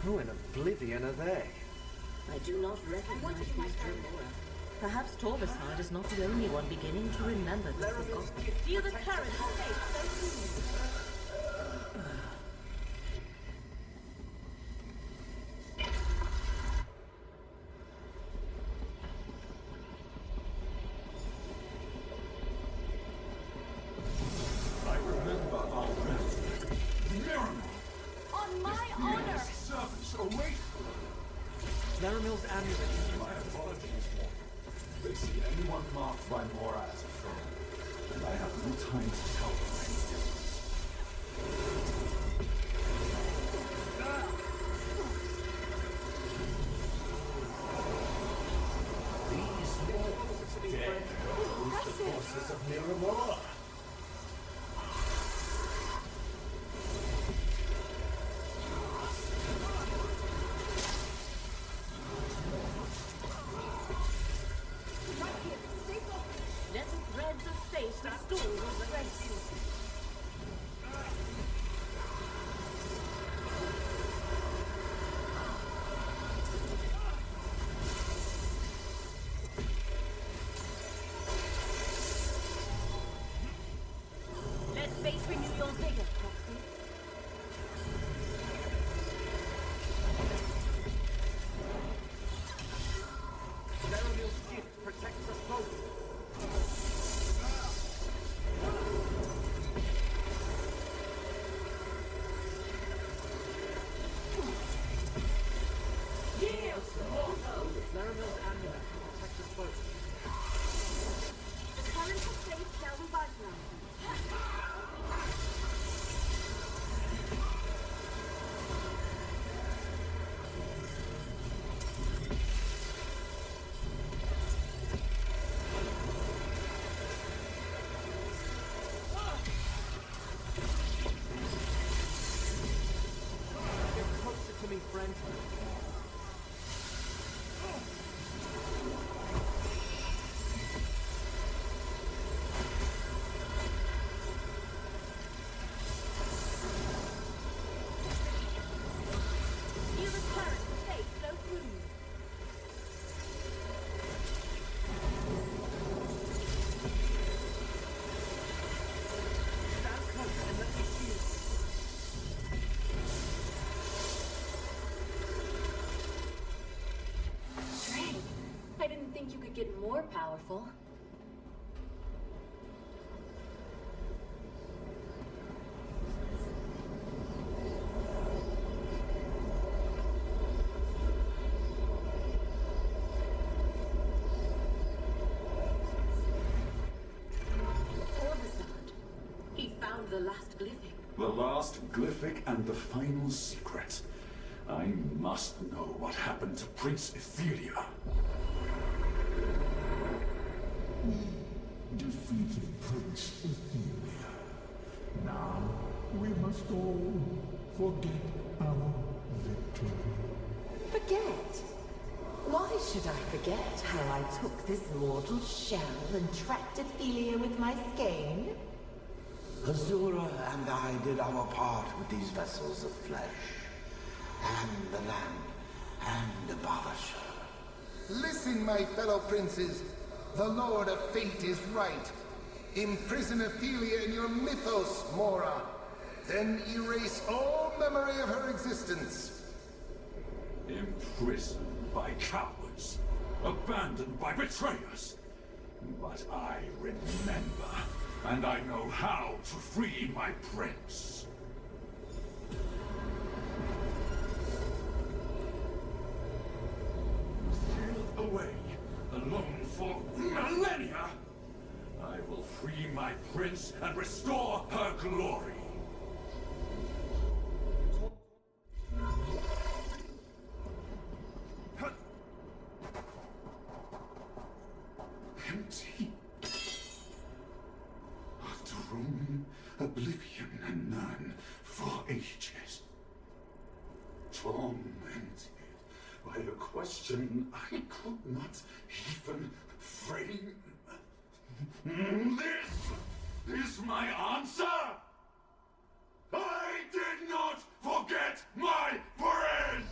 Who in oblivion are they? I do not recognize these Dremora. Perhaps Torvasard is not the only one beginning to remember the forgotten. Feel the current of fate. I remember our rest. Miracle! On my honor! Servants await! Laramil's amulet. My apologies, Mortal. They see anyone marked by Mora as a foe, and I have no time to tell them anything. These mortals dead goes the forces of Miramora. Let the threads of fate restore your grace. Let fate renew your vigor, Proxy. Laramil's gift protects us both. Laramil's amulet protects us both. The current of fate shall revitalize you. Get closer to me, friend. Feel the current of fate flow through you. Stand close and let me shield you. Dang. I didn't think you could get more powerful. Torvasard. He found the last glyphic. The last glyphic and the final secret. I must know what happened to Prince Ethelia. Defeated Prince Ethelia. Now we must all forget our victory. Forget? Why should I forget how I took this mortal shell and trapped Ethelia with my skein? Azura and I did our part with these vessels of flesh, and the land, and the Abolisher. Listen, my fellow princes. The Lord of Fate is right. Imprison Ethelia in your mythos, Mora. Then erase all memory of her existence. Imprisoned by cowards. Abandoned by betrayers. But I remember, and I know how to free my prince. Sealed away, alone for millennia, I will free my prince and restore her glory. Empty. After roaming oblivion and none for ages. Tormented by a question I could not even frame. This is my answer! I did not forget my friends!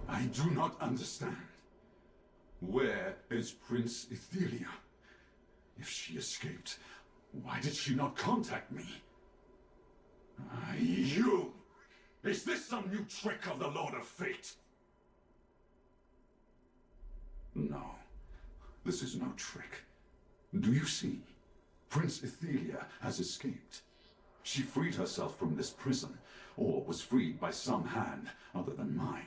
I do not understand. Where is Prince Ethelia? If she escaped, why did she not contact me? You! Is this some new trick of the Lord of Fate? No, this is no trick. Do you see? Prince Ethelia has escaped. She freed herself from this prison, or was freed by some hand other than mine.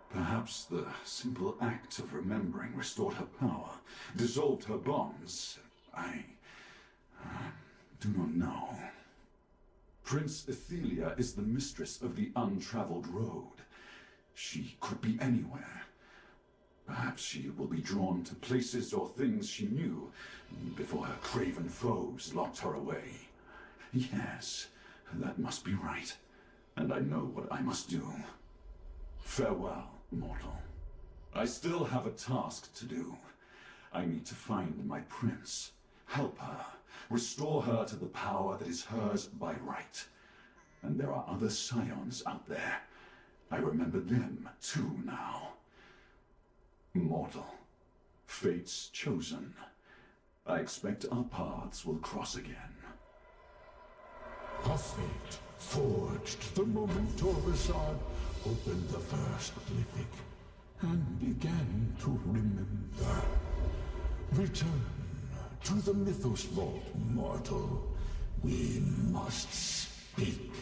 Perhaps the simple act of remembering restored her power, dissolved her bonds. I do not know. Prince Ethelia is the mistress of the untraveled road. She could be anywhere. Perhaps she will be drawn to places or things she knew before her craven foes locked her away. Yes, that must be right. And I know what I must do. Farewell, mortal. I still have a task to do. I need to find my prince, help her, restore her to the power that is hers by right. And there are other scions out there. I remember them too now. Mortal, fate's chosen. I expect our paths will cross again. A fate forged the moment Torvasad opened the first glyphic and began to remember. Return to the Mythos Vault, mortal. We must speak.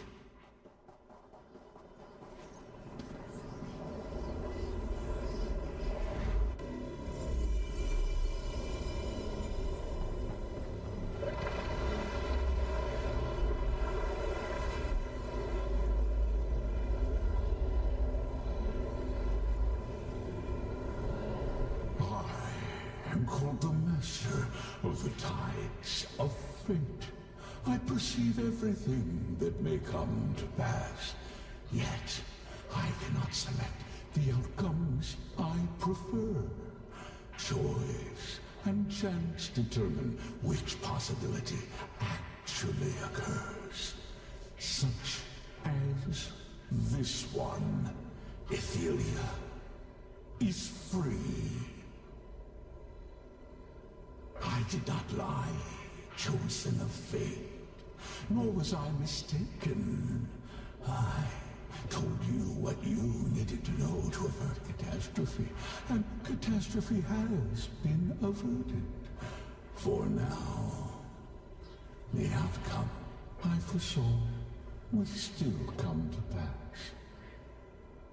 Called the master of the tides of fate. I perceive everything that may come to pass, yet I cannot select the outcomes I prefer. Choice and chance determine which possibility actually occurs, such as this one. Ethelia is free. I did not lie, chosen of fate, nor was I mistaken. I told you what you needed to know to avert catastrophe, and catastrophe has been averted. For now, the outcome I foresaw will still come to pass.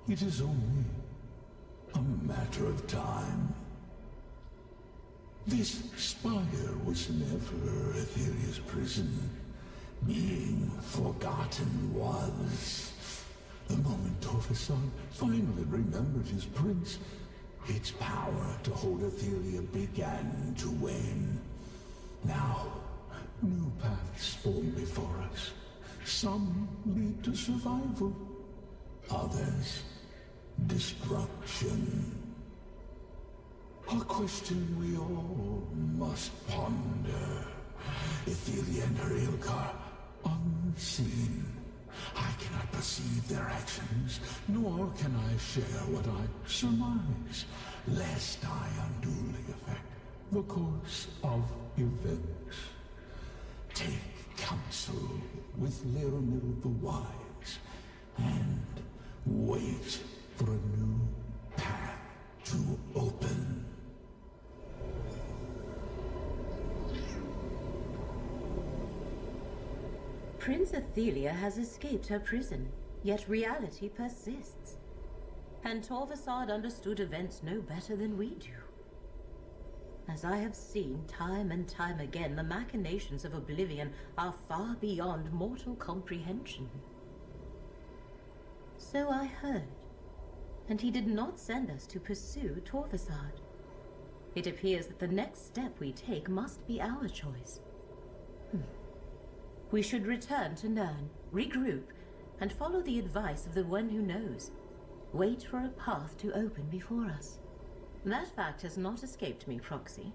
It is only a matter of time. This spire was never Etheria's prison. Being forgotten was. The moment Torvasad finally remembered his prince, its power to hold Etheria began to wane. Now, new paths form before us. Some lead to survival, others destruction. A question we all must ponder. Ethelia and her Ilkar, unseen. I cannot perceive their actions, nor can I share what I surmise, lest I unduly affect the course of events. Take counsel with Laramil the Wise, and wait for a new path to open. Prince Athelia has escaped her prison, yet reality persists. And Torvasad understood events no better than we do. As I have seen time and time again, the machinations of Oblivion are far beyond mortal comprehension. So I heard, and he did not send us to pursue Torvasad. It appears that the next step we take must be our choice. We should return to Nirn, regroup, and follow the advice of the one who knows. Wait for a path to open before us. That fact has not escaped me, Proxy.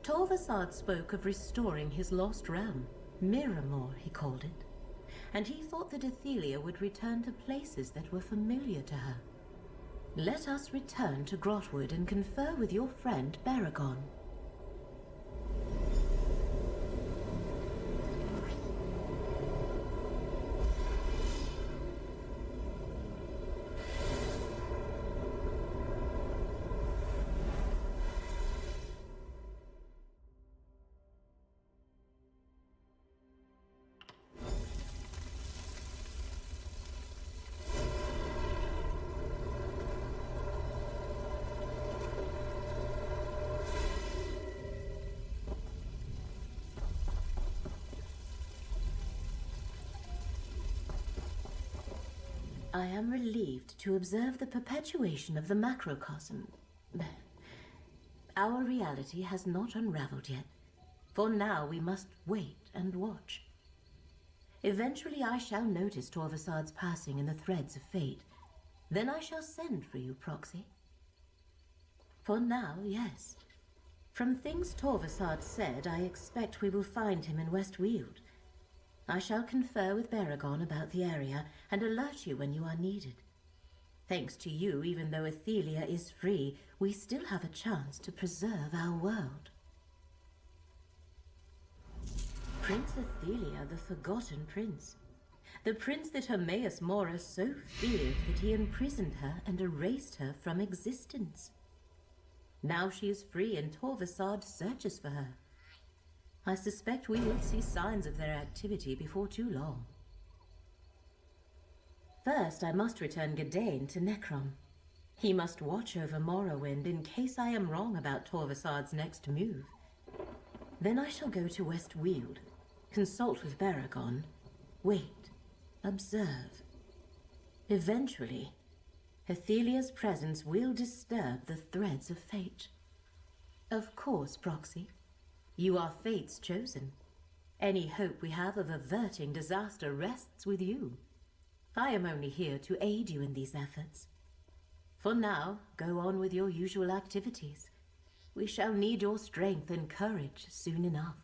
Torvasad spoke of restoring his lost realm. Miramor, he called it. And he thought that Athelia would return to places that were familiar to her. Let us return to Grotwood and confer with your friend Baragon. I am relieved to observe the perpetuation of the macrocosm. Our reality has not unraveled yet. For now we must wait and watch. Eventually I shall notice Torvasad's passing in the threads of fate. Then I shall send for you, Proxy. For now, yes. From things Torvasad said, I expect we will find him in Westweald. I shall confer with Baragon about the area and alert you when you are needed. Thanks to you, even though Athelia is free, we still have a chance to preserve our world. Prince Athelia, the Forgotten Prince. The prince that Hermaeus Mora so feared that he imprisoned her and erased her from existence. Now she is free and Torvasad searches for her. I suspect we will see signs of their activity before too long. First, I must return Gadain to Necrom. He must watch over Morrowind in case I am wrong about Torvasad's next move. Then I shall go to Westweald, consult with Baragon, wait, observe. Eventually, Athelia's presence will disturb the threads of fate. Of course, Proxy. You are fate's chosen. Any hope we have of averting disaster rests with you. I am only here to aid you in these efforts. For now, go on with your usual activities. We shall need your strength and courage soon enough.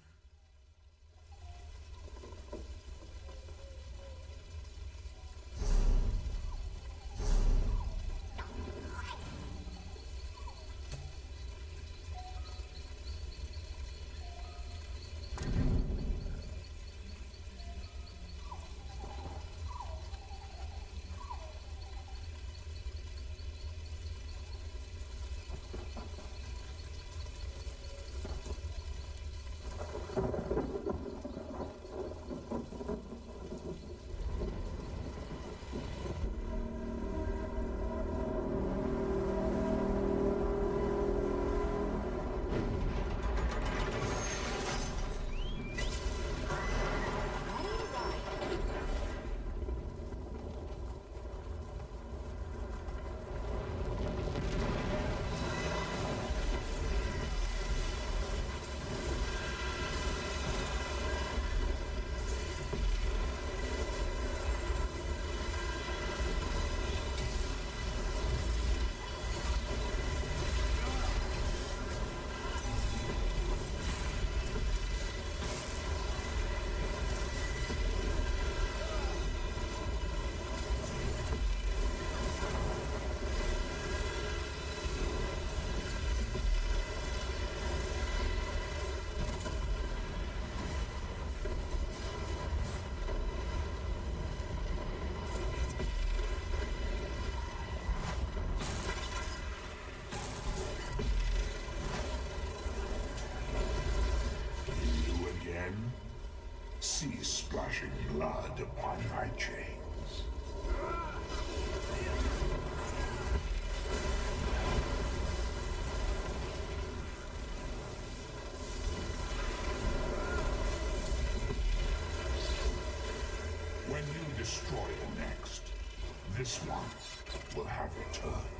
blood upon my chains. When you destroy the next, this one will have returned.